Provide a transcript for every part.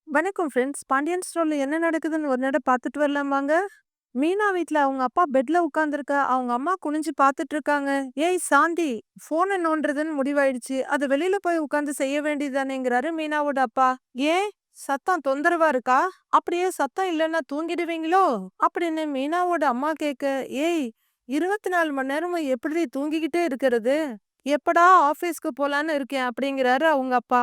வணக்கம் ஃப்ரெண்ட்ஸ். பாண்டியன் ஸ்டோர்ல என்ன நடக்குதுன்னு ஒரு நட பார்த்துட்டு வரலாம் வாங்க. மீனா வீட்ல அவங்க அப்பா பெட்ல உட்கார்ந்திருக்க, அவங்க அம்மா குனிஞ்சு பார்த்துட்டு இருக்காங்க. "ஏய் சாந்தி, ஃபோன நோண்டுறதுன்னு முடிவாயிடுச்சு. அத வெளியில போய் உட்கார்ந்து செய்ய வேண்டியதுதானேங்கிறாரு மீனாவோட அப்பா. ஏன்? சத்தம் தொந்தரவா இருக்கா? அப்படியே சத்தம் இல்லன்னா தூங்கிடுவீங்களோ?" அப்படின்னு மீனாவோட அம்மா கேட்க, "ஏய், 24 மணி நேரமும் எப்படி தூங்கிக்கிட்டே இருக்கிறது? எப்படா ஆபீஸ்க்கு போலான்னு இருக்கேன்" அப்படிங்கிறாரு அவங்க அப்பா.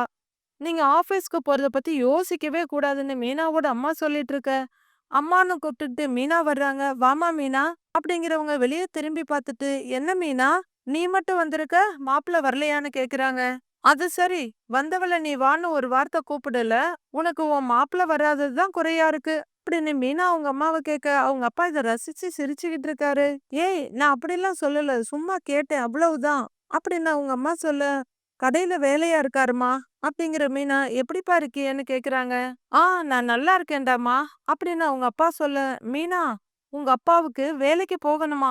நீங்க ஆஃபீஸ்க்கு போறத பத்தி யோசிக்கவே கூடாதுன்னு மீனாவோட அம்மா சொல்லிட்டு இருக்க. அம்மான்னு கூப்பிட்டுட்டு மீனா வர்றாங்க. "வாம்மா மீனா" அப்படிங்கிறவங்க வெளிய திரும்பி பார்த்துட்டு, "என்ன மீனா? நீ மட்டும் வந்திருக்க, மாப்பிள வரலையான்னு?" கேக்குறாங்க. "அது சரி, வந்தவள நீ வான்னு ஒரு வார்த்தை கூப்பிடல. உனக்கு உன் மாப்பிள வராதது தான் குறையா இருக்கு." அப்படின்னு மீனா அவங்க அம்மாவ கேட்க, அவங்க அப்பா இத ரசிச்சு சிரிச்சுக்கிட்டு இருக்காரு. "ஏய், நான் அப்படிலாம் சொல்லல. சும்மா கேட்டேன், அவ்வளவுதான்." அப்படின்னு அவங்க அம்மா சொல்ல, "கடையில வேலையா இருக்காருமா." அப்படிங்கிற மீனா, "எப்படிப்பா இருக்கியேன்னு?" கேக்குறாங்க. "ஆ, நான் நல்லா இருக்கேன்டாம்மா." அப்படின்னு அவங்க அப்பா சொல்ல, "மீனா, உங்க அப்பாவுக்கு வேலைக்கு போகணுமா."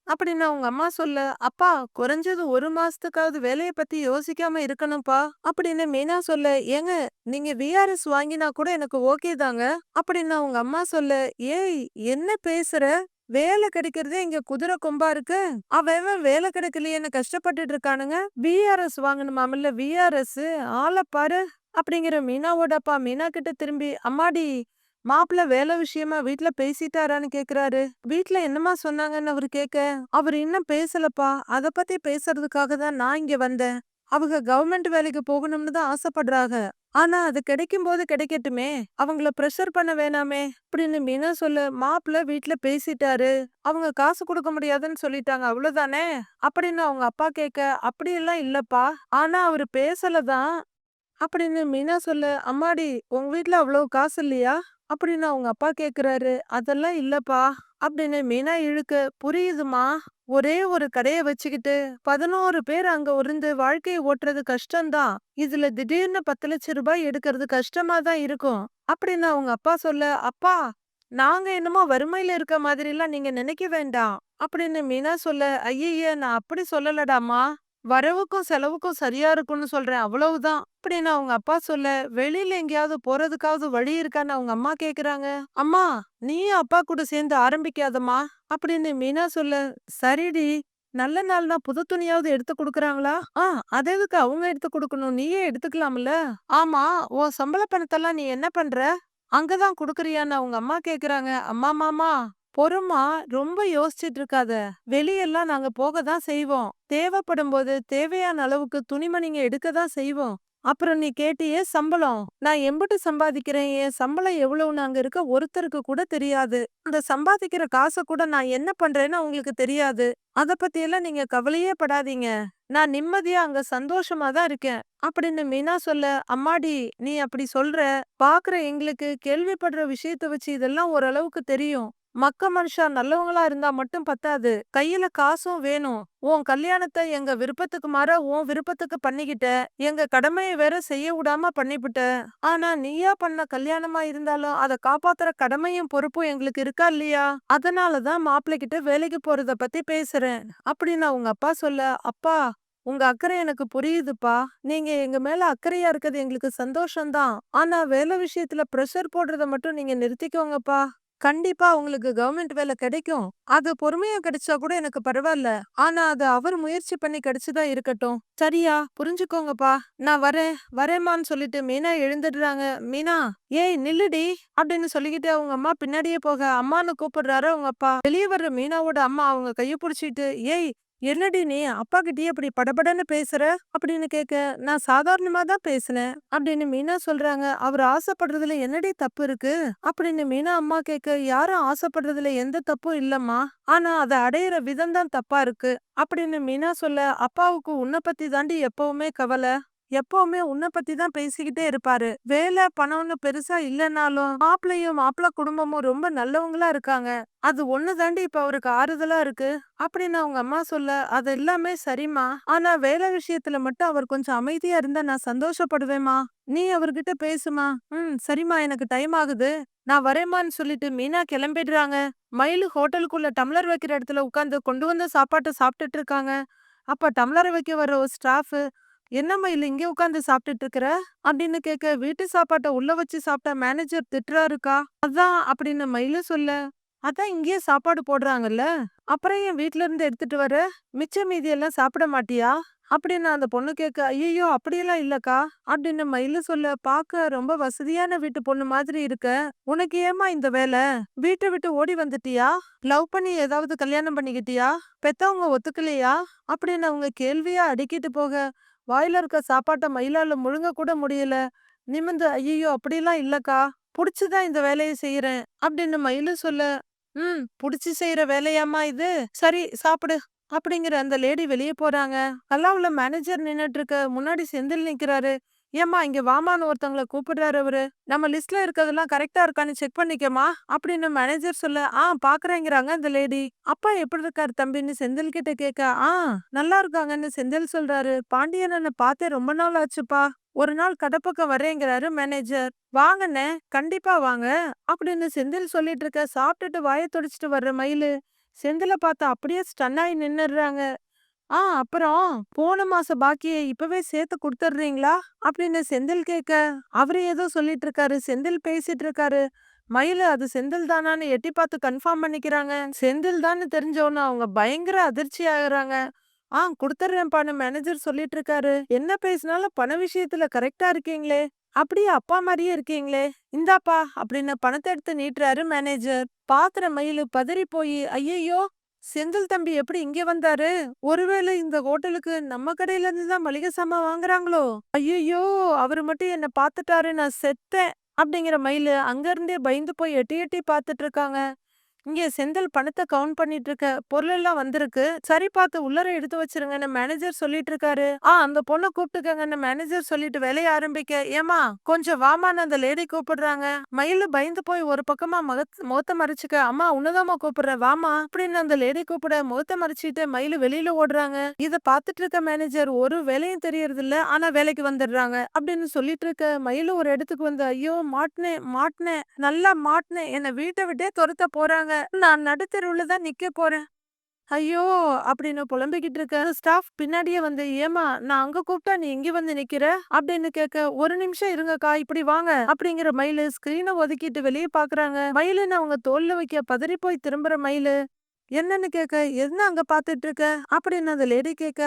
அப்படின்னு அவங்க அம்மா சொல்ல, "அப்பா, குறைஞ்சது 1 மாசத்துக்காவது வேலைய பத்தி யோசிக்காம இருக்கணும்ப்பா." அப்படின்னு மீனா சொல்ல, "ஏங்க, நீங்க விஆர்எஸ் வாங்கினா கூட எனக்கு ஓகே தாங்க." அப்படின்னு அவங்க அம்மா சொல்ல, "ஏய், என்ன பேசுற? வேலை கிடைக்கிறதே இங்க குதிரை கொம்பா இருக்கு. அவன் அவன் வேலை கிடைக்கலையேன்னு கஷ்டப்பட்டுட்டு இருக்கானுங்க. விஆர்எஸ் வாங்கணுமாமில்ல, விஆர்எஸ். ஆள பாரு." அப்படிங்கிற மீனாவோட அப்பா மீனா கிட்ட திரும்பி, "அம்மாடி, மாப்பிள்ளை வேலை விஷயமா வீட்ல பேசிட்டாரான்னு?" கேக்குறாரு. "வீட்ல என்னம்மா சொன்னாங்கன்னு?" அவரு கேட்க, "அவரு இன்னும் பேசலப்பா. அத பத்தி பேசுறதுக்காக தான் நான் இங்க வந்தேன். அவங்க கவர்மெண்ட் வேலைக்கு போகணும்னு தான் ஆசைப்படுறாங்க. ஆனா அது கிடைக்கும்போது கிடைக்கட்டுமே. அவங்கள பிரஷர் பண்ண வேணாமே." அப்படின்னு மீனா சொல்ல, "மாப்பிள்ளை வீட்ல பேசிட்டாரு. அவங்க காசு குடுக்க முடியாதுன்னு சொல்லிட்டாங்க. அவ்வளவுதானே?" அப்படின்னு அவங்க அப்பா கேட்க, "அப்படியெல்லாம் இல்லப்பா. ஆனா அவரு பேசல தான்." அப்படின்னு மீனா சொல்ல, "அம்மாடி, உங்க வீட்ல அவ்வளவு காசு இல்லையா?" அப்படின்னு அவங்க அப்பா கேக்குறாரு. "அதெல்லாம் இல்லப்பா." அப்படின்னு மீனா இழுக்க, "புரியுதுமா. ஒரே ஒரு கடைய வச்சுக்கிட்டு 11 பேர் அங்க இருந்து வாழ்க்கைய ஓட்டுறது கஷ்டம்தான். இதுல திடீர்னு 10 லட்சம் ரூபாய் எடுக்கிறது கஷ்டமா தான் இருக்கும்." அப்படின்னு அவங்க அப்பா சொல்ல, "அப்பா, நாங்க என்னமோ வறுமையில இருக்க மாதிரிலாம் நீங்க நினைக்க வேண்டாம்." அப்படின்னு மீனா சொல்ல, "ஐயய்ய, நான் அப்படி சொல்லலடாம்மா. வரவுக்கும் செலவுக்கும் சரியா இருக்கும்னு சொல்றேன், அவ்வளவுதான்." அப்படின்னு அவங்க அப்பா சொல்ல, "வெளியில எங்கேயாவது போறதுக்காவது வழி இருக்கான்னு?" அவங்க அம்மா கேக்குறாங்க. "அம்மா, நீயும் அப்பா கூட சேர்ந்து ஆரம்பிக்காதம்மா." அப்படின்னு மீனா சொல்ல, "சரிடி, நல்ல நாள்னா புது துணியாவது எடுத்து குடுக்குறாங்களா?" அது எதுக்கு அவங்க எடுத்து குடுக்கணும்? நீயே எடுத்துக்கலாம்ல." "ஆமா, உன் சம்பள பணத்தெல்லாம் நீ என்ன பண்ற? அங்கதான் குடுக்குறியான்னு?" அவங்க அம்மா கேக்குறாங்க. "அம்மா, பொறும்மா, ரொம்ப யோசிச்சுட்டு இருக்காத. வெளியெல்லாம் நாங்க போக தான் செய்வோம். தேவைப்படும்போது தேவையான அளவுக்கு துணிமணிங்க எடுக்க தான் செய்வோம். அப்புறம் நீ கேட்டியே சம்பளம். நான் எம்புட்டு சம்பாதிக்கிறேன், என் சம்பளம் எவ்வளவுன்னு அங்க இருக்க ஒருத்தருக்கு கூட தெரியாது. அந்த சம்பாதிக்கிற காச கூட நான் என்ன பண்றேன்னு அவங்களுக்கு தெரியாது. அத பத்தியெல்லாம் நீங்க கவலையே படாதீங்க. நான் நிம்மதியா அங்க சந்தோஷமா தான் இருக்கேன்." அப்படின்னு மீனா சொல்ல, "அம்மாடி, நீ அப்படி சொல்ற. பாக்குற எங்களுக்கு கேள்விப்படுற விஷயத்த வச்சு இதெல்லாம் ஓரளவுக்கு தெரியும். மக்க மனுஷா நல்லவங்களா இருந்தா மட்டும் பத்தாது. கையில காசும் வேணும். உன் கல்யாணத்த எங்க விருப்பத்துக்கு மாறா உன் விருப்பத்துக்கு பண்ணிக்கிட்ட. எங்க கடமைய வேற செய்ய விடாம பண்ணிப்புட்ட. ஆனா நீயா பண்ண கல்யாணமா இருந்தாலும் அத காப்பாத்துற கடமையும் பொறுப்பும் எங்களுக்கு இருக்கா இல்லையா? அதனால தான் மாப்பிள்ளை கிட்ட வேலைக்கு போறத பத்தி பேசுறேன்." அப்படின்னு அவங்க அப்பா சொல்ல, "அப்பா, உங்க அக்கறை எனக்கு புரியுதுப்பா. நீங்க எங்க மேல அக்கறையா இருக்கிறது எங்களுக்கு சந்தோஷம் தான். ஆனா வேலை விஷயத்துல பிரஷர் போடுறத மட்டும் நீங்க நிறுத்திக்கோங்கப்பா. கண்டிப்பா உங்களுக்கு கவர்மெண்ட் வேலை கிடைக்கும். அது பொறுமையா கிடைச்சா கூட எனக்கு பரவாயில்ல. ஆனா அது அவர் முயற்சி பண்ணி கிடைச்சதா இருக்கட்டும். சரியா? புரிஞ்சுக்கோங்கப்பா. நான் வரேம்மான்னு சொல்லிட்டு மீனா எழுந்துடுறாங்க. "மீனா, ஏய் நில்லுடி." அப்படின்னு சொல்லிக்கிட்டு அவங்க அம்மா பின்னாடியே போக, அம்மான்னு கூப்பிடுறாரு அவங்க அப்பா. வெளிய வர்ற மீனாவோட அம்மா அவங்க கைய புடிச்சிட்டு, "ஏய், என்னடி நீ அப்பா கிட்டயே இப்படி படபடன்னு பேசுற?" அப்படின்னு கேட்க, "நான் சாதாரணமா தான் பேசினேன்." அப்படின்னு மீனா சொல்றாங்க. "அவர் ஆசைப்படுறதுல என்னடி தப்பு இருக்கு?" அப்படின்னு மீனா அம்மா கேட்க, "யாரும் ஆசைப்படுறதுல எந்த தப்பும் இல்லம்மா. ஆனா அத அடையிற விதம் தான் தப்பா இருக்கு." அப்படின்னு மீனா சொல்ல, "அப்பாவுக்கு உன்ன பத்தி தாண்டி எப்பவுமே கவலை. எப்பவுமே உன்ன பத்தி தான் பேசிக்கிட்டே இருப்பாரு. வேலை பணம்னு பெருசா இல்லனாலும் மாப்பிள்ளையும் மாப்பிள்ளை குடும்பமும் ரொம்ப நல்லவங்களா இருக்காங்க. அது ஒண்ணு தாண்டி இப்ப அவருக்கு ஆறுதலா இருக்கு." அப்படின்னு அவங்க அம்மா சொல்ல, "அது எல்லாமே சரிம்மா. ஆனா வேலை விஷயத்துல மட்டும் அவர் கொஞ்சம் அமைதியா இருந்தா நான் சந்தோஷப்படுவேம்மா. நீ அவர்கிட்ட பேசுமா." சரிம்மா, எனக்கு டைம் ஆகுது. நான் வரேம்மான்னு சொல்லிட்டு மீனா கிளம்பிடுறாங்க. மயிலு ஹோட்டலுக்குள்ள டம்ளர் வைக்கிற இடத்துல உட்கார்ந்து கொண்டு வந்த சாப்பாட்ட சாப்பிட்டுட்டு இருக்காங்க. அப்ப டம்ளர வைக்க வர ஒரு ஸ்டாஃப், என்ன மயில் இங்க உட்கார்ந்து சாப்பிட்டுட்டு இருக்கிற அப்படின்னு கேட்க, வீட்டு சாப்பாட்ட உள்ள வச்சு சாப்பிட்டா மேனேஜர் திட்டுறாருக்கா. அதான் அப்படின்னு மயிலு சொல்ல, அதான் இங்கேயே சாப்பாடு போடுறாங்கல்ல, அப்புறம் ஏன் வீட்ல இருந்து எடுத்துட்டு வர? மிச்ச மீதி எல்லாம் சாப்பிட மாட்டியா அப்படின்னு அந்த பொண்ணு கேட்க, ஐயோ அப்படியெல்லாம் இல்லக்கா அப்படின்னு மயிலு சொல்ல, பார்க்க ரொம்ப வசதியான வீட்டு பொண்ணு மாதிரி இருக்க, உனக்கு ஏமா இந்த வேலை? வீட்டை விட்டு ஓடி வந்துட்டியா? லவ் பண்ணி ஏதாவது கல்யாணம் பண்ணிக்கிட்டியா? பெத்தவங்க ஒத்துக்கலையா அப்படின்னு அவங்க கேள்வியா அடுக்கிட்டு போக, வாயில இருக்க சாப்பாட்ட மயிலால முழுங்க கூட முடியல. நிமிர்ந்து, ஐயோ அப்படிலாம் இல்லக்கா, புடிச்சுதான் இந்த வேலையை செய்யறேன் அப்படின்னு மயிலு சொல்ல, புடிச்சு செய்யற வேலையாம்மா இது? சரி சாப்பிடு அப்படிங்கிற அந்த லேடி வெளியே போறாங்க. கல்லாவுல மேனேஜர் நின்னுட்டு இருக்க, முன்னாடி செந்தில் நிக்கிறாரு. ஏம்மா இங்க வாமான்னு ஒருத்தவங்கள கூப்பிடுறாரு அவரு. நம்ம லிஸ்ட்ல இருக்கறதெல்லாம் கரெக்டா இருக்கான்னு செக் பண்ணிக்கமா அப்படின்னு மேனேஜர் சொல்ல, பாக்குறேங்கிறாங்க அந்த லேடி. அப்பா எப்படி இருக்காரு தம்பின்னு செந்தில் கிட்ட கேட்க, நல்லா இருக்காங்கன்னு செந்தில் சொல்றாரு. பாண்டியன் பார்த்தே ரொம்ப நாள் ஆச்சுப்பா, ஒரு நாள் கடப்பக்கம் வரேங்கிறாரு மேனேஜர். வாங்கண்ணே, கண்டிப்பா வாங்க அப்படின்னு செந்தில் சொல்லிட்டு இருக்க, சாப்பிட்டுட்டு வாயை துடைச்சிட்டு வர்ற மயிலு செந்தில பார்த்து அப்படியே ஸ்டன் ஆயி நின்னுடுறாங்க. அப்புறம் போன மாச பாக்கிய இப்பவே சேர்த்து குடுத்துடுறீங்களா அப்படின்னு செந்தில் கேட்க, அவரு ஏதோ சொல்லிட்டு இருக்காரு, செந்தில் பேசிட்டு இருக்காரு. மயிலு அது செந்தில் தானான்னு எட்டி பார்த்து கன்ஃபார்ம் பண்ணிக்கிறாங்க. செந்தில் தான்னு தெரிஞ்சவொன்னு அவங்க பயங்கர அதிர்ச்சி ஆகுறாங்க. குடுத்துடுறேன்ப்பான்னு மேனேஜர் சொல்லிட்டு இருக்காரு. என்ன பேசினாலும் பண விஷயத்துல கரெக்டா இருக்கீங்களே, அப்படியே அப்பா மாதிரியே இருக்கீங்களே, இந்தாப்பா அப்படின்னு பணத்தை எடுத்து நீட்டுறாரு மேனேஜர். பாத்திர மயிலு பதறி போய், ஐயையோ செந்தில் தம்பி எப்படி இங்க வந்தாரு? ஒருவேளை இந்த ஹோட்டலுக்கு நம்ம கடையில இருந்து தான் மளிகை சாமான் வாங்குறாங்களோ? ஐயையோ அவரு மட்டும் என்ன பாத்துட்டாரு, நான் செத்தேன் அப்படிங்கிற மயிலு அங்க இருந்தே பயந்து போய் எட்டி எட்டி பாத்துட்டு இருக்காங்க. இங்க செந்தில் பணத்தை கவுண்ட் பண்ணிட்டு இருக்க, பொருள் எல்லாம் வந்திருக்கு, சரி பார்த்து உள்ளர எடுத்து வச்சிருங்கன்னு மேனேஜர் சொல்லிட்டு இருக்காரு. அந்த பொண்ணை கூப்பிட்டுக்கங்கன்னு மேனேஜர் சொல்லிட்டு வேலையை ஆரம்பிக்க, ஏமா கொஞ்சம் வாமான்னு அந்த லேடி கூப்பிடுறாங்க. மயிலு பயந்து போய் ஒரு பக்கமா முகத்தை மறைச்சுக்க, அம்மா உன்னதாமா கூப்பிடுற வாமா அப்படின்னு அந்த லேடி கூப்பிட முகத்தை மறைச்சிட்டு மயிலு வெளியில ஓடுறாங்க. இத பாத்துட்டு இருக்க மேனேஜர் ஒரு வேலையும் தெரியறது இல்ல, ஆனா வேலைக்கு வந்துடுறாங்க அப்படின்னு சொல்லிட்டு இருக்க, மயிலு ஒரு இடத்துக்கு வந்து, ஐயோ மாட்டினேன் மாட்டினேன் நல்லா மாட்டினேன், என்னை வீட்டை விட்டே துரத்த போறாங்க, நான் நடுத்தெருவுல தான் நிக்க போறேன், ஐயோ அப்படின்னு புலம்பிக்கிட்டு இருக்க, ஸ்டாஃப் பின்னாடியே வந்து, ஏமா நான் அங்க கூப்பிட்டா நீ இங்க வந்து நிக்கிற அப்படின்னு கேட்க, ஒரு நிமிஷம் இருங்கக்கா இப்படி வாங்க அப்படிங்கிற மயிலு ஸ்கிரீனை ஒதுக்கிட்டு வெளியே பாக்குறாங்க. மயிலுன்னு அவங்க தோல்ல வைக்க பதறி போய் திரும்புற மயிலு என்னன்னு கேட்க, என்ன அங்க பாத்துட்டு இருக்க அப்படின்னு அந்த லேடி கேட்க,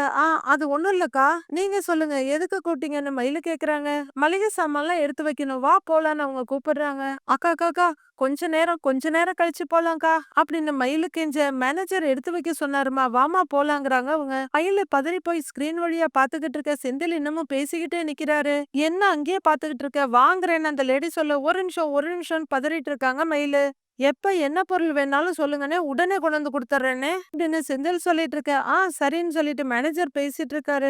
அது ஒண்ணும் இல்லக்கா, நீங்க சொல்லுங்க எதுக்கு கூப்பிட்டீங்கன்னு மயிலு கேக்குறாங்க. மளிகை சாமான்லாம் எடுத்து வைக்கணும், வா போலான்னு அவங்க கூப்பிடுறாங்க. அக்கா அக்கா கொஞ்ச நேரம் கழிச்சு போலாம்க்கா அப்படின்னு மயிலு கெஞ்ச, மேனேஜர் எடுத்து வைக்க சொன்னாருமா, வாமா போலாங்கிறாங்க அவங்க. மயிலு பதறி போய் ஸ்கிரீன் வழியா பாத்துக்கிட்டு இருக்க, செந்தில் இன்னமும் பேசிக்கிட்டே நிக்கிறாரு. என்ன அங்கேயே பாத்துக்கிட்டு இருக்க, வாங்குறேன்னு அந்த லேடி சொல்ல, ஒரு நிமிஷம் பதறிட்டு இருக்காங்க மயிலு. எப்ப என்ன பொருள் வேணாலும் சொல்லுங்கண்ணே, உடனே கொண்டு வந்து குடுத்துறேன்னு அப்படின்னு செந்தில் சொல்லிட்டு இருக்க, சரின்னு சொல்லிட்டு மேனேஜர் பேசிட்டு இருக்காரு.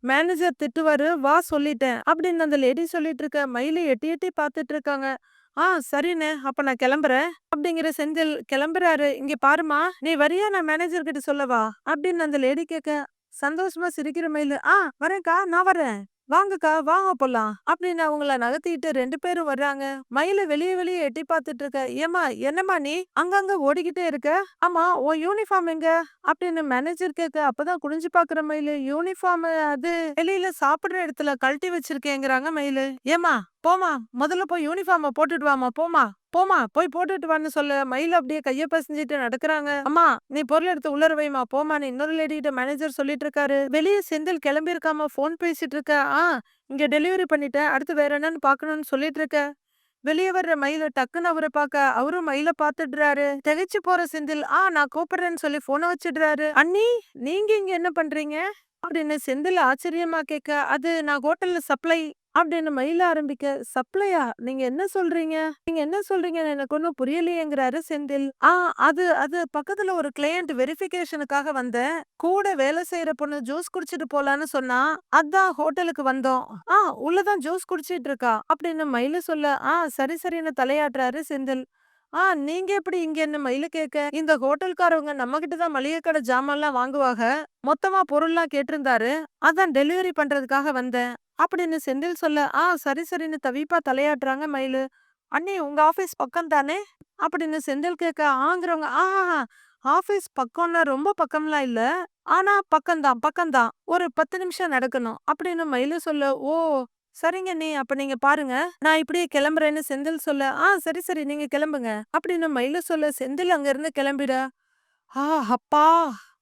மேனேஜர் திட்டுவாரு, வா சொல்லிட்டேன் அப்படின்னு அந்த லேடி சொல்லிட்டு இருக்க, மயிலை எட்டி எட்டி பாத்துட்டு இருக்காங்க. சரிண்ணே அப்ப நான் கிளம்புறேன் அப்படிங்கிற செந்தில் கிளம்புறாரு. இங்க பாருமா, நீ வரியா, நான் மேனேஜர் கிட்ட சொல்லவா அப்படின்னு அந்த லேடி கேட்க, சந்தோஷமா சிரிக்கிற மயிலு, வரேன்க்கா நான் வரேன், வாங்கக்கா வாங்க போலாம் அப்படின்னு அவங்கள நகர்த்திட்டு 2 பேரும் வர்றாங்க. மயில வெளியே எட்டி பார்த்துட்டு இருக்க, ஏமா என்னம்மா நீ அங்கங்க ஓடிக்கிட்டே இருக்க, ஆமா உன் யூனிஃபார்ம் எங்க அப்படின்னு மேனேஜர் கேட்க, அப்பதான் குனிஞ்சு பாக்குற மயிலு, யூனிஃபார்ம் அது வெளியில சாப்பிடுற இடத்துல கழட்டி வச்சிருக்கேங்கிறாங்க மயிலு. ஏமா போமா, முதல்ல போய் யூனிஃபார்ம போட்டுட்டு வாமா, போமா போமா போய் போட்டுட்டு வான்னு சொல்ல, மயில அப்படியே கைய பசஞ்சிட்டு நடக்குறாங்க. அம்மா நீ பொருள் எடுத்து உள்ளர வைமா போமான்னு இன்னொரு லேடி கிட்ட மேனேஜர் சொல்லிட்டு இருக்காரு. வெளியே செந்தில் கிளம்பி இருக்காம போன் பேசிட்டு இருக்க, இங்க டெலிவரி பண்ணிட்டேன், அடுத்து வேற என்னன்னு பாக்கணும்னு சொல்லிட்டு இருக்க. வெளியே வர்ற மயில டக்குன்னு அவரை பார்க்க, அவரும் மயில பாத்துடுறாரு. திகைச்சு போற செந்தில், நான் கூப்பிடுறேன்னு சொல்லி போனை வச்சிடுறாரு. அண்ணி நீங்க இங்க என்ன பண்றீங்க அப்படின்னு செந்தில் ஆச்சரியமா கேட்க, அது நான் ஹோட்டல்ல சப்ளை அப்படின்னு மயில ஆரம்பிக்க, சப்ளையா, நீங்க என்ன சொல்றீங்க, நீங்க என்ன சொல்றீங்கன்னு எனக்கு ஒன்னும் புரியலையேங்கிறாரு செந்தில். அது அது பக்கத்துல ஒரு கிளையண்ட் வெரிஃபிகேஷனுக்காக வந்தேன், கூட வேலை செய்யற பொண்ணு ஜூஸ் குடிச்சிட்டு போலான்னு சொன்னா, அதான் ஹோட்டலுக்கு வந்தோம். உள்ளதான் ஜூஸ் குடிச்சிட்டு இருக்கா அப்படின்னு மயில சொல்ல, சரி சரின்னு தலையாட்டுறாரு செந்தில். நீங்க எப்படி இங்க என்ன மயிலு கேட்க, இந்த ஹோட்டல்காரவங்க நம்ம கிட்ட தான் மளிகை கடை ஜாமான்லாம் வாங்குவாங்க, மொத்தமா பொருள்லாம் கேட்டிருந்தாரு, அதான் டெலிவரி பண்றதுக்காக வந்தேன் அப்படின்னு செந்தில் சொல்ல, சரி சரின்னு தவிப்பா தலையாட்டுறாங்க மயிலு. அண்ணி உங்க ஆபீஸ் பக்கம் தானே அப்படின்னு செந்தில் கேட்க, ஆங்கிறவங்க, ஆஃபீஸ் பக்கம்னா ரொம்ப பக்கம்லாம் இல்ல, ஆனா பக்கம்தான், பக்கம்தான். ஒரு 10 நிமிஷம் நடக்கணும்." அப்படின்னு மயிலு சொல்ல, "ஓ! சரிங்க அண்ணி. அப்ப நீங்க பாருங்க. நான் இப்படியே கிளம்புறேன்னு" செந்தில் சொல்ல, சரி, சரி. நீங்க கிளம்புங்க." அப்படின்னு மயிலு சொல்ல, செந்தில் அங்கிருந்து கிளம்பிட, "ஆ அப்பா!"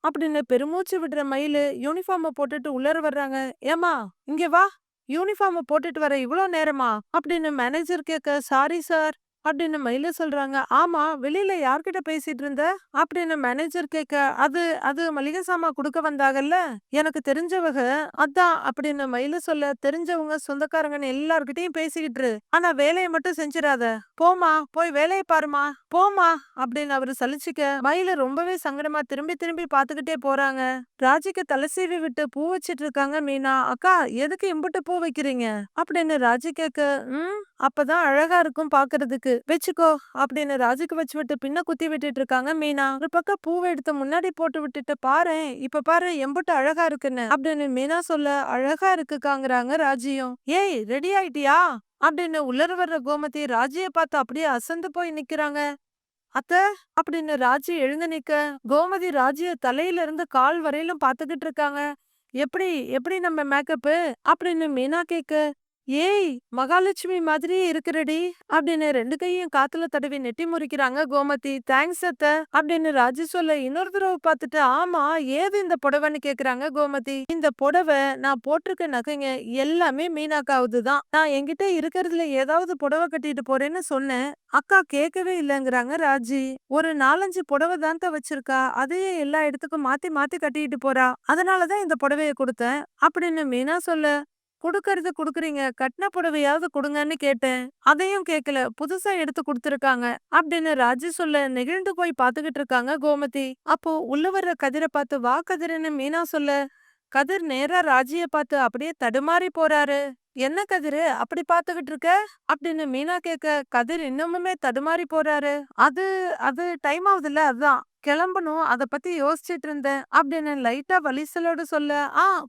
அப்படின்னு பெருமூச்சு விடுற மயிலு யூனிஃபார்ம போட்டுட்டு உள்ளார வர்றாங்க. "ஏம்மா இங்க வா. யூனிஃபார்ம போட்டுட்டு வர இவ்ளோ நேரமா?" அப்படின்னு மேனேஜர் கேட்க, "சாரி சார்." அப்படின்னு மயிலு சொல்றாங்க. "ஆமா, வெளியில யார்கிட்ட பேசிட்டு இருந்த?" அப்படின்னு மேனேஜர் கேட்க, "அது அது மளிகை சாமான் குடுக்க வந்தாகல்ல, எனக்கு தெரிஞ்சவக, அதான்." அப்படின்னு மயிலு சொல்ல, "தெரிஞ்சவங்க, சொந்தக்காரங்கன்னு எல்லார்கிட்டயும் பேசிக்கிட்டு இரு. ஆனா வேலைய மட்டும் செஞ்சிராத. போம்மா, போய் வேலைய பாரும்மா, போம்மா." அப்படின்னு அவரு சலிச்சுக்க, மயிலு ரொம்பவே சங்கடமா திரும்பி திரும்பி பாத்துக்கிட்டே போறாங்க. ராஜிக்கு தலை சீவி விட்டு பூ வச்சிட்டு இருக்காங்க மீனா. "அக்கா, எதுக்கு இம்புட்டு பூ வைக்கிறீங்க?" அப்படின்னு ராஜி கேட்க, "ம், அப்பதான் அழகா இருக்கும் பாக்குறதுக்கு. வச்சுக்கோ." அப்படின்னு ராஜுக்கு வச்சு விட்டு பின்ன குத்தி விட்டுட்டு இருக்காங்க மீனா. ஒரு பக்கம் பூவை எடுத்து முன்னாடி போட்டு விட்டுட்டு, "பாரேன், இப்ப பாரு எம்புட்டு அழகா இருக்குன்னு." அப்படின்னு மீனா சொல்ல, "அழகா இருக்குக்காங்கறாங்க ராஜியும்." "ஏய், ரெடி ஆயிட்டியா?" அப்படின்னு உள்ளர வர்ற கோமதி ராஜிய பார்த்து அப்படியே அசந்து போய் நிக்கிறாங்க. "அத்த." அப்படின்னு ராஜி எழுந்து நிக்க, கோமதி ராஜிய தலையில இருந்து கால் வரையிலும் பாத்துக்கிட்டு இருக்காங்க. "எப்படி எப்படி நம்ம மேக்கப்பு?" அப்படின்னு மீனா கேக்க, "ஏய், மகாலட்சுமி மாதிரியே இருக்குறடி." அப்படின்னு 2 கையும் காத்துல தடவி நெட்டி முறிக்கிறாங்க கோமதி. "தேங்க்ஸ் அத்த." அப்படின்னு ராஜி சொல்ல, இன்னொரு தடவ பார்த்துட்டு, "ஆமா, ஏது இந்த புடவைன்னு?" கேக்குறாங்க கோமதி. "இந்த புடவை, நான் போட்டிருக்க நகைங்க எல்லாமே மீனாக்காவுது தான். நான் என்கிட்ட இருக்கறதுல ஏதாவது புடவை கட்டிட்டு போறேன்னு சொன்னேன். அக்கா கேட்கவே இல்லங்கிறாங்க ராஜி. ஒரு 4, 5 புடவை தான்த்த வச்சிருக்கா. அதையே எல்லா இடத்துக்கும் மாத்தி மாத்தி கட்டிட்டு போறா. அதனாலதான் இந்த புடவைய குடுத்தேன்." அப்படின்னு மீனா சொல்ல, "குடுக்கறது குடுக்குறீங்க. கட்ன புடவையாவது குடுங்கன்னு கேட்டேன். அதையும் கேட்கல. புதுசா எடுத்து குடுத்துருக்காங்க." அப்படின்னு ராஜி சொல்ல, நெகிழ்ந்து போய் பாத்துக்கிட்டு இருக்காங்க கோமதி. அப்போ உள்ள வர்ற கதிர பார்த்து, "வா கதிருன்னு" மீனா சொல்ல, கதிர் நேரா ராஜிய பார்த்து அப்படியே தடுமாறி போறாரு. "என்ன கதிரு, அப்படி பாத்துக்கிட்டு இருக்க?" அப்படின்னு மீனா கேட்க, கதிர் இன்னமுமே தடுமாறி போறாரு. "அது அது டைம் ஆகுதுல்ல, அதான். கிளம்பணும். அத பத்தி யோசிச்சுட்டு இருந்தேன்." அப்படின்னு லைட்டா வலிசலோட சொல்ல,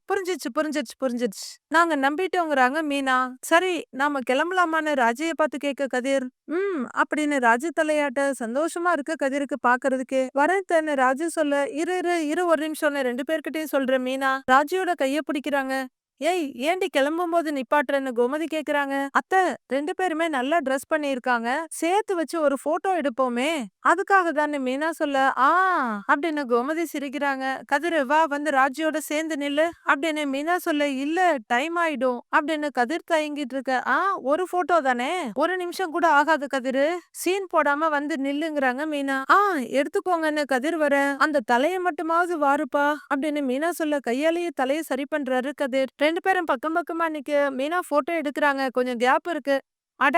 புரிஞ்சிருச்சு, புரிஞ்சிருச்சு, புரிஞ்சிருச்சு. நாங்க நம்பிட்டோங்கிறாங்க மீனா. "சரி, நாம கிளம்பலாமான்னு?" ராஜிய பார்த்து கேட்க கதிர், "ம்." அப்படின்னு ராஜி தலையாட்ட, சந்தோஷமா இருக்கு கதிருக்கு பாக்குறதுக்கே. "வரேன் அத்தன்னு" ராஜி சொல்ல, "இரு இரு இரு ஒரு நிமிஷம்னு 2 பேர்கிட்டயும் சொல்றேன்." மீனா ராஜியோட கைய பிடிக்கிறாங்க. "ஏய், ஏன்டி கிளம்பும்போது நிப்பாட்டுறன்னு?" கோமதி கேக்குறாங்க. "அத்த, 2 பேருமே நல்லா ட்ரெஸ் பண்ணியிருக்காங்க. சேர்த்து வச்சு ஒரு போட்டோ எடுப்போமே, அதுக்காக தான்னு." மீனா சொல்ல, அப்படின்னு கோமதி சிரிக்கிறாங்க. "கதிரு, வா, வந்து ராஜியோட சேர்ந்து நில்லு." அப்படின்னு மீனா சொல்ல, "இல்ல, டைம் ஆயிடும்." அப்படின்னு கதிர் தயங்கிட்டு இருக்க, ஒரு போட்டோ தானே, ஒரு நிமிஷம் கூட ஆகாது கதிரு. சீன் போடாம வந்து நில்லுங்கிறாங்க மீனா. எடுத்துக்கோங்கன்னு கதிர் வர, "அந்த தலைய மட்டுமாவது வாருப்பா." அப்படின்னு மீனா சொல்ல, கையாலேயே தலைய சரி பண்றாரு கதிர். 2 பேரும் பக்கம் பக்கமா நிக்க மீனா போட்டோ எடுக்குறாங்க. கொஞ்சம் கேப் இருக்கு. "அட,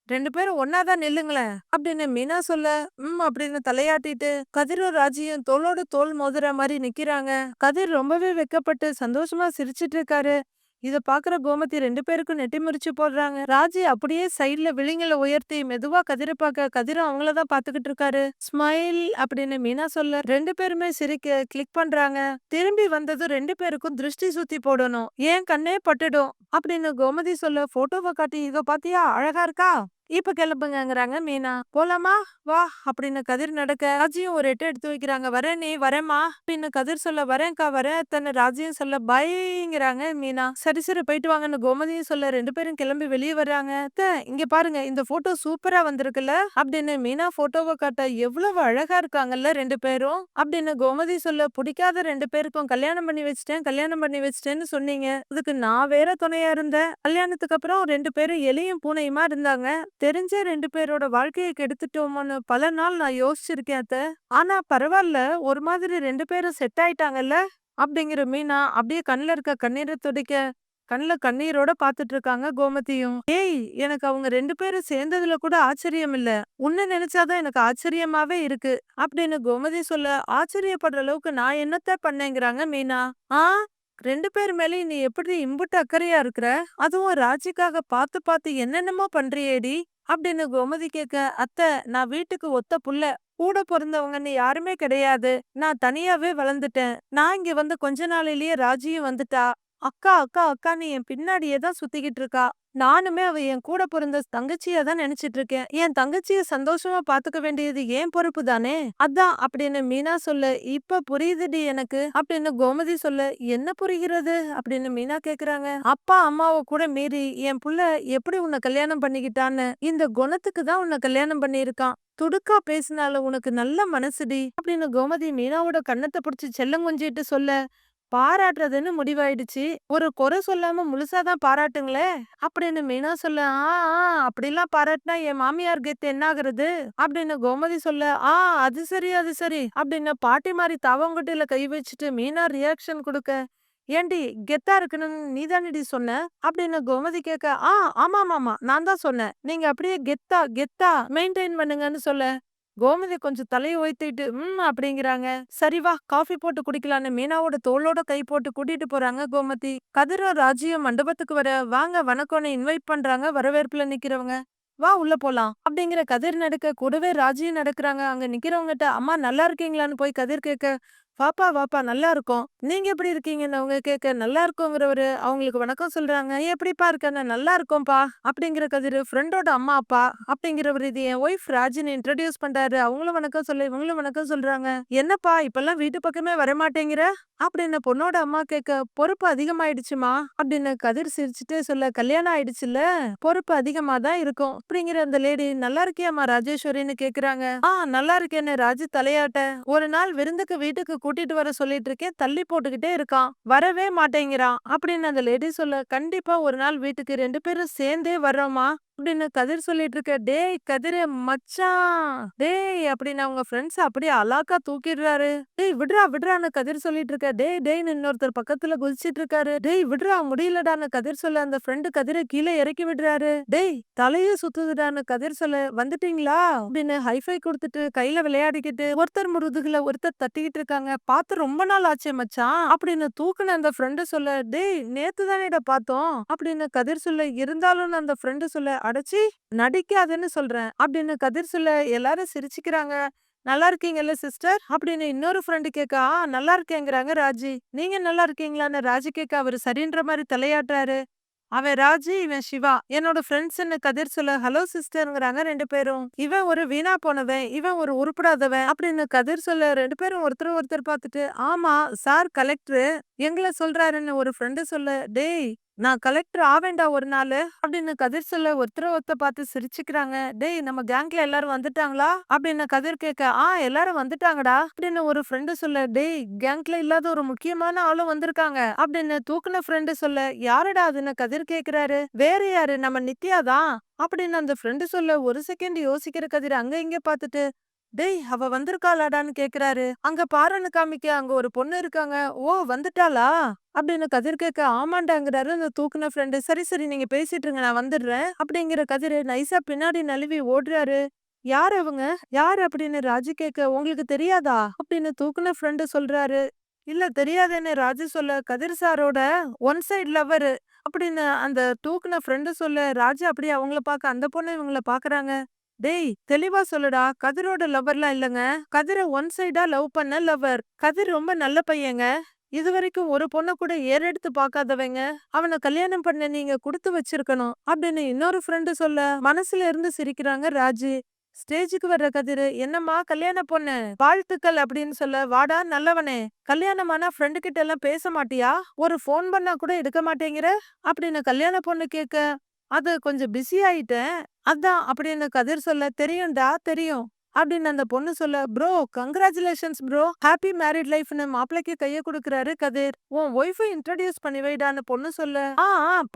2 பேரும் ஒண்ணா தான் நில்லுங்களேன்." அப்படின்னு மீனா சொல்ல, ம் அப்படின்னு தலையாட்டிட்டு கதிரும் ராஜியும் தோளோட தோள் மோதுற மாரி நிக்கிறாங்க. கதிர் ரொம்பவே வெட்கப்பட்டு சந்தோஷமா சிரிச்சிட்டு இருக்காரு. இத பாக்குற கோமதி 2 பேருக்கும் நெட்டி முறிச்சு போடுறாங்க. ராஜி அப்படியே சைடுல விழிங்கள உயர்த்தி மெதுவா கதிர பாக்க, கதிரும் அவங்கள தான் பாத்துக்கிட்டு இருக்காரு. "ஸ்மைல்." அப்படின்னு மீனா சொல்ல, 2 பேருமே சிரிக்க கிளிக் பண்றாங்க. திரும்பி வந்ததும் 2 பேருக்கும் திருஷ்டி சுத்தி போடணும். "என் கண்ணே பட்டுடும்." அப்படின்னு கோமதி சொல்ல, போட்டோவ காட்டி, "இதோ பாத்தியா, அழகா இருக்கா? இப்ப கிளம்புங்கங்கிறாங்க மீனா. "போலாமா? வா." அப்படின்னு கதிர் நடக்க, ராஜியும் ஒரு எட்டு எடுத்து வைக்கிறாங்க. "வரேன் நீ, வரேம்மா." அப்படின்னு கதிர் சொல்ல, "வரேன்க்கா, வரேன் அத்தன்னு." ராஜியும் சொல்ல, பைங்கிறாங்க மீனா. "சரி சரி, போயிட்டு வாங்கன்னு." கோமதியும் சொல்ல, 2 பேரும் கிளம்பி வெளியே வர்றாங்க. "அத்தை, இங்க பாருங்க, இந்த போட்டோ சூப்பரா வந்திருக்குல்ல." அப்படின்னு மீனா போட்டோவை காட்ட, "எவ்வளவு அழகா இருக்காங்கல்ல 2 பேரும்." அப்படின்னு கோமதி சொல்ல, "பிடிக்காத 2 பேருக்கும் கல்யாணம் பண்ணி வச்சிட்டேன், கல்யாணம் பண்ணி வச்சிட்டேன்னு சொன்னீங்க. அதுக்கு நான் வேற துணையா இருந்தேன். கல்யாணத்துக்கு அப்புறம் 2 பேரும் எலியும் பூனையுமா இருந்தாங்க. தெரிஞ்சே 2 பேரோட வாழ்க்கைய கெடுத்துட்டோமோன்னு பல நாள் நான் யோசிச்சிருக்கேன் அத்த. ஆனா பரவால்ல, ஒரு மாதிரி 2 பேரும் செட் ஆயிட்டாங்கல்ல." அப்படிங்கிற மீனா அப்படியே கண்ணுல இருக்க கண்ணீரை துடைக்க, கண்ணுல கண்ணீரோட பாத்துட்டு இருக்காங்க கோமதியும். "ஏய், எனக்கு அவங்க 2 பேரும் சேர்ந்ததுல கூட ஆச்சரியம் இல்ல. உன்னை நினைச்சாதான் எனக்கு ஆச்சரியமாவே இருக்கு." அப்படின்னு கோமதி சொல்ல, "ஆச்சரியப்படுற அளவுக்கு நான் என்னத்த பண்ணேங்கிறாங்க மீனா. ஆ 2 பேர் மேலயும் நீ எப்படி இம்புட்டு அக்கறையா இருக்கிற? அதுவும் ராஜிக்காக பார்த்து பார்த்து என்னென்னமோ பண்றியேடி." அப்படின்னு கோமதி கேட்க, "அத்தை, நான் வீட்டுக்கு ஒத்த புள்ள. கூட பொறந்தவங்கன்னு யாருமே கிடையாது. நான் தனியாவே வளர்ந்துட்டேன். நான் இங்க வந்து கொஞ்ச நாளிலேயே ராஜியும் வந்துட்டா. அக்கா அக்கா அக்கான்னு என் பின்னாடியே தான் சுத்திக்கிட்டு இருக்கா. நானுமே அவ என் கூட பொறந்த தங்கச்சியா தான் நினைச்சிட்டு இருக்கேன். என் தங்கச்சிய சந்தோஷமா பாத்துக்க வேண்டியது என் பொறுப்பு தானே! அதான் அப்படின்னு மீனா சொல்ல, "இப்ப புரியுதுடி எனக்கு" அப்படின்னு கோமதி சொல்ல, "என்ன புரிகிறது?" அப்படின்னு மீனா கேக்குறாங்க. "அப்பா, அம்மாவ கூட மீறி என் புள்ள எப்படி உன்ன கல்யாணம் பண்ணிக்கிட்டான்னு, இந்த குணத்துக்கு தான் உன்ன கல்யாணம் பண்ணியிருக்கான். துடுக்கா பேசினாலும் உனக்கு நல்ல மனசுடி" அப்படின்னு கோமதி மீனாவோட கன்னத்த புடிச்சு செல்லம் கொஞ்சிட்டு சொல்ல, பாராட்டுறதுன்னு முடிவாயிடுச்சு. ஒரு குறை சொல்லாம முழுசா தான் பாராட்டுங்களேன் அப்படின்னு மீனா சொல்ல, "ஆ, ஆ அப்படிலாம் பாராட்டுனா என் மாமியார் கெத்து என்னாகுறது?" அப்படின்னு கோமதி சொல்ல, "ஆ அது சரி, அது சரி" அப்படின்னு பாட்டி மாரி தவங்கட்டில கை வச்சுட்டு மீனா ரியாக்ஷன் குடுக்க, "ஏன்டி கெத்தா இருக்கணும்னு நீதானடி சொன்ன?" அப்படின்னு கோமதி கேட்க, ஆமாமாமா நான் தான் சொன்னேன். நீங்க அப்படியே கெத்தா கெத்தா மெயின்டெயின் பண்ணுங்கன்னு சொல்ல, கோமதி கொஞ்சம் தலைய உயர்த்திட்டு, அப்படிங்கிறாங்க. "சரி வா, காஃபி போட்டு குடிக்கலான்னு" மீனாவோட தோளோட கை போட்டு கூட்டிட்டு போறாங்க கோமதி. கதிரும் ராஜியும் மண்டபத்துக்கு வர, "வாங்க வணக்கம்னு" இன்வைட் பண்றாங்க வரவேற்புல நிக்கிறவங்க. "வா உள்ள போலாம்" அப்படிங்கிற கதிர் நடக்க, கூடவே ராஜியும் நடக்குறாங்க. அங்க நிக்கிறவங்கட்ட, "அம்மா நல்லா இருக்கீங்களான்னு" போய் கதிர் கேட்க, "வாப்பா வாப்பா நல்லா இருக்கோம். நீங்க எப்படி இருக்கீங்கன்னு" அவங்க கேட்க, நல்லா இருக்கோங்கிறவரு அவங்களுக்கு வணக்கம் சொல்றாங்க. "நீ எப்படிப்பா இருக்கன்னு?" "நல்லா இருக்கோம்ப்பா" அப்படிங்கிற கதிரு, ஃப்ரெண்டோட அம்மா அப்பா அப்படிங்கிறவரு, "இது என் ஒய்ஃப் ராஜின்னு" இன்ட்ரோடியூஸ் பண்றாரு. அவங்களும் வணக்கம் சொல்ல, இவங்களும் வணக்கம் சொல்றாங்க. "என்னப்பா இப்பல்லாம் வீட்டு பக்கமே வரமாட்டேங்கிற?" அப்படின்னு பொண்ணோட அம்மா கேட்க, "பொறுப்பு அதிகமாயிடுச்சுமா" அப்படின்னு கதிர் சிரிச்சுட்டே சொல்ல, "கல்யாணம் ஆயிடுச்சுல்ல, பொறுப்பு அதிகமா தான் இருக்கும்" அப்படிங்கிற அந்த லேடி, "நல்லா இருக்கியாம்மா ராஜேஸ்வரின்னு" கேக்குறாங்க. நல்லா இருக்கேன்னு ராஜு தலையாட்ட, "ஒரு நாள் விருந்துக்கு வீட்டுக்கு கூட்டிட்டு வர சொல்லிட்டு இருக்கேன், தள்ளி போட்டுக்கிட்டே இருக்கான், வரவே மாட்டேங்கிறான்" அப்படின்னு அந்த லேடி சொல்ல, "கண்டிப்பா ஒரு நாள் வீட்டுக்கு 2 பேரும் சேர்ந்தே வர்றோம்மா" அப்படின்னு கதிர் சொல்லிட்டு இருக்க, "டேய் கதிரு மச்சான், டேய்" அப்படின்னு அவங்க ஃப்ரெண்ட்ஸ் அப்படியே அலாக்கா தூக்கிடுறாரு. "டேய் விட்றா விட்றான்னு" கதிர் சொல்லிட்டு இருக்க, "டேய் டேய்ன்னு" இன்னொருத்தர் பக்கத்துல குதிச்சிட்டு இருக்காரு. "டேய் விட்றா முடியலடான்னு" கதிர் சொல்ல, அந்த ஃப்ரெண்டு கதிரை கீழே இறக்கி விடுறாரு. "டேய் தலையே சுத்துதுடான்னு" கதிர் சொல்ல, "வந்துட்டீங்களா" அப்படின்னு ஹைஃபை கொடுத்துட்டு கையில விளையாடிக்கிட்டு ஒருத்தர் முதுகுல ஒருத்தர் தட்டிக்கிட்டு இருக்காங்க. "பார்த்து ரொம்ப நாள் ஆச்சே மச்சான்" அப்படின்னு தூக்குன அந்த ஃப்ரெண்டு சொல்ல, "டேய் நேத்து தானேடா பார்த்தோம்" அப்படின்னு கதிர் சொல்ல, இருந்தாலும் அந்த ஃப்ரெண்டு சொல்ல, "அடச்சி நடிக்காதன்னு சொல்றேன்" அப்படின்னு கதிர் சொல்ல, எல்லாரும் சிரிச்சுக்கிறாங்க. "நல்லா இருக்கீங்கல்ல சிஸ்டர்" அப்படின்னு இன்னொரு ஃப்ரெண்டு கேட்க, நல்லா இருக்கேங்கிறாங்க ராஜி. "நீங்க நல்லா இருக்கீங்களான்னு" ராஜி கேட்க, அவரு சரின்ற மாதிரி தலையாட்டுறாரு. அவன் ராஜி, இவன் சிவா. என்னோட ஃப்ரெண்ட்ஸ்ன்னு கதிர் சொல்ல, ஹலோ சிஸ்டர்ங்கிறாங்க 2 பேரும். இவன் ஒரு வீணா போனவன், இவன் ஒரு உருப்படாதவன் அப்படின்னு கதிர் சொல்ல, 2 பேரும் ஒருத்தர் ஒருத்தர் பார்த்துட்டு, ஆமா சார் கலெக்டரு எங்கள சொல்றாருன்னு ஒரு ஃப்ரெண்டு சொல்ல, டேய் நான் கலெக்டர் ஆவேன்டா ஒரு நாளு அப்படின்னு கதிர் சொல்ல, ஒருத்தர ஒருத்தர் பார்த்து சிரிச்சுக்கிறாங்க. டேய் நம்ம கேங்க்ல எல்லாரும் வந்துட்டாங்களா அப்படின்னு கதிர் கேட்க, எல்லாரும் வந்துட்டாங்கடா அப்படின்னு ஒரு ஃப்ரெண்டு சொல்ல, டேய் கேங்க்ல இல்லாத ஒரு முக்கியமான ஆளும் வந்திருக்காங்க அப்படின்னு தூக்குன ஃப்ரெண்டு சொல்ல, யாருடா அதுன்னு கதிர் கேக்குறாரு. வேற யாரு, நம்ம நித்யா தான் அப்படின்னு அந்த ஃப்ரெண்டு சொல்ல, ஒரு செகண்ட் யோசிக்கிற கதிர் அங்க இங்க பார்த்துட்டு, டேய் அவ வந்திருக்காளாடான்னு கேக்குறாரு. அங்க பாருன்னு காமிக்க, அங்க ஒரு பொண்ணு இருக்காங்க. ஓ வந்துட்டாளா அப்படின்னு கதிர் கேட்க, ஆமாண்டாங்கிறாரு அந்த தூக்குன ஃப்ரெண்டு. சரி சரி நீங்க பேசிட்டு இருங்க நான் வந்துடுறேன் அப்படிங்கிற கதிர் நைஸா பின்னாடி நழுவி ஓடுறாரு. யார் அவங்க, யார் அப்படின்னு ராஜு கேட்க, உங்களுக்கு தெரியாதா அப்படின்னு தூக்குன ஃப்ரெண்டு சொல்றாரு. இல்ல தெரியாதுன்னு ராஜு சொல்ல, கதிர் சாரோட ஒன் சைடு லவ்வர் அப்படின்னு அந்த தூக்குன ஃப்ரெண்டு சொல்ல, ராஜு அப்படியே அவங்கள பார்க்க, அந்த பொண்ணு இவங்கள பாக்குறாங்க. டேய் தெளிவா சொல்லுடா, கதிரோட லவ்வர்லாம் இல்லங்க, கதிர ஒன் சைடா லவ் பண்ண லவ்வர். கதிர் ரொம்ப நல்ல பையங்க, இதுவரைக்கும் ஒரு பொண்ண கூட ஏறெடுத்து பார்க்காதவங்க, அவனை கல்யாணம் பண்ண நீங்க குடுத்து வச்சிருக்கணும் அப்படின்னு இன்னொரு ஃப்ரெண்டு சொல்ல, மனசுல இருந்து சிரிக்கிறாங்க ராஜு. ஸ்டேஜுக்கு வர்ற கதிரு, என்னம்மா கல்யாண பொண்ணு வாழ்த்துக்கள் அப்படின்னு சொல்ல, வாடா நல்லவனே, கல்யாணமானா ஃப்ரெண்டு கிட்ட எல்லாம் பேச மாட்டியா, ஒரு ஃபோன் பண்ணா கூட எடுக்க மாட்டேங்கிற அப்படின்னு கல்யாண பொண்ணு கேட்க, அது கொஞ்சம் பிஸி ஆயிட்டேன் அதான் அப்படின்னு கதிர் சொல்ல, தெரியும்டா தெரியும் அப்படின்னு அந்த பொண்ணு சொல்ல, bro congratulations bro, happy married லைஃப்னு மாப்பிளைக்கு கைய கொடுக்கறாரு கதிர். உன் ஒய்ஃபை இன்ட்ரடியூஸ் பண்ணி வைடான்னு பொண்ணு சொல்ல,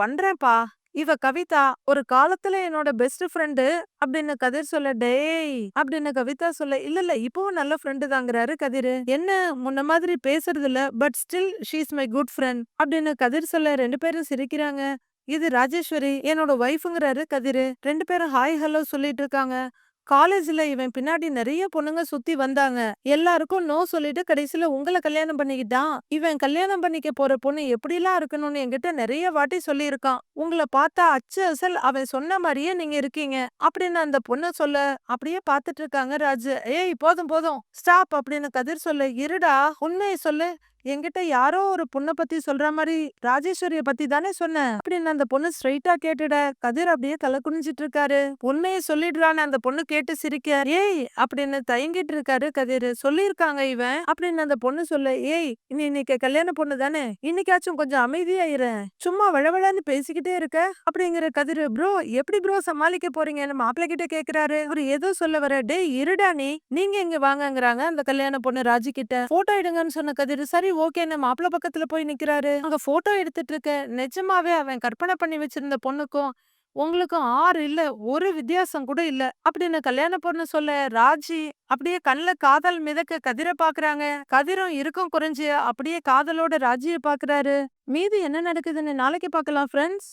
பண்றேன்ப்பா, இவ கவிதா, ஒரு காலத்துல என்னோட பெஸ்ட் ஃப்ரெண்டு அப்படின்னு கதிர் சொல்ல, டேய் அப்படின்னு கவிதா சொல்ல, இல்ல இல்ல இப்பவும் நல்ல ஃப்ரெண்டு தாங்கிறாரு கதிர். என்ன முன்ன மாதிரி பேசுறது இல்ல, but still she is my good friend அப்படின்னு கதிர் சொல்ல, 2 பேரும் சிரிக்கிறாங்க. இது ராஜேஸ்வரி என்னோட ஒய்ஃப்ங்கிறாரு கதிரு. 2 பேரும் ஹாய் ஹலோ சொல்லிட்டு இருக்காங்க. காலேஜ்ல இவன் பின்னாடி நிறைய பொண்ணுங்க சுத்தி வந்தாங்க. எல்லாருக்கும் நோ சொல்லிட்டு கடைசில உங்கள கல்யாணம் பண்ணிக்கிட்டான். இவன் கல்யாணம் பண்ணிக்க போற பொண்ணு எப்படிலாம் இருக்கணும்னு என்கிட்ட நிறைய வாட்டி சொல்லியிருக்கான். உங்கள பார்த்தா அச்சு அசல் அவன் சொன்ன மாதிரியே நீங்க இருக்கீங்க அப்படின்னு அந்த பொண்ணு சொல்ல, அப்படியே பார்த்துட்டு இருக்காங்க ராஜு. ஏய் போதும் போதும் ஸ்டாப் அப்படின்னு கதிர் சொல்ல, இருடா உண்மையை சொல்லு, என்கிட்ட யாரோ ஒரு பொண்ண பத்தி சொல்ற மாரி ராஜேஸ்வரிய பத்தி தானே சொன்ன அப்படின்னு அந்த பொண்ணு ஸ்ட்ரைட்டா கேட்டுட கதிர் அப்படியே தலை குனிஞ்சிட்டு இருக்காரு. உண்மையை சொல்லிடுறான்னு அந்த பொண்ணு கேட்டு சிரிக்க, ஏய் அப்படின்னு தயங்கிட்டு இருக்காரு கதிர். சொல்லியிருக்காங்க இவன் அப்படின்னு அந்த பொண்ணு சொல்ல, ஏய் நீ இன்னைக்கு கல்யாண பொண்ணு தானே, இன்னைக்காச்சும் கொஞ்சம் அமைதியா இரு, சும்மா வழவழன்னு பேசிக்கிட்டே இருக்க அப்படிங்கிற கதிர். ப்ரோ எப்படி ப்ரோ சமாளிக்க போறீங்கன்னு மாப்பிள்ளை கிட்ட கேக்குறாரு. அவரு ஏதோ சொல்ல வர, டேய் இருடா நீங்க இங்க வாங்கங்கறாங்க அந்த கல்யாண பொண்ணு ராஜி கிட்ட. போட்டோ எடுங்கன்னு சொன்ன கதிர் சரி ஓகேன்னு மாப்பிள்ளை பக்கத்துல போய் நிக்கிறாரு. அங்க போட்டோ எடுத்துட்டு இருக்க. நிஜமாவே அவன் கற்பனை பண்ணி வச்சிருந்த பொண்ணுக்கும் உங்களுக்கும் 6 இல்ல ஒரு வித்தியாசம் கூட இல்ல அப்படின்னு கல்யாண பொண்ணு சொல்ல, ராஜி அப்படியே கண்ணுல காதல் மிதக்க கதிரை பாக்குறாங்க. கதிரும் இருக்கும் குறைஞ்சு அப்படியே காதலோட ராஜிய பாக்குறாரு. மீதி என்ன நடக்குதுன்னு நாளைக்கு பார்க்கலாம் ஃப்ரெண்ட்ஸ்.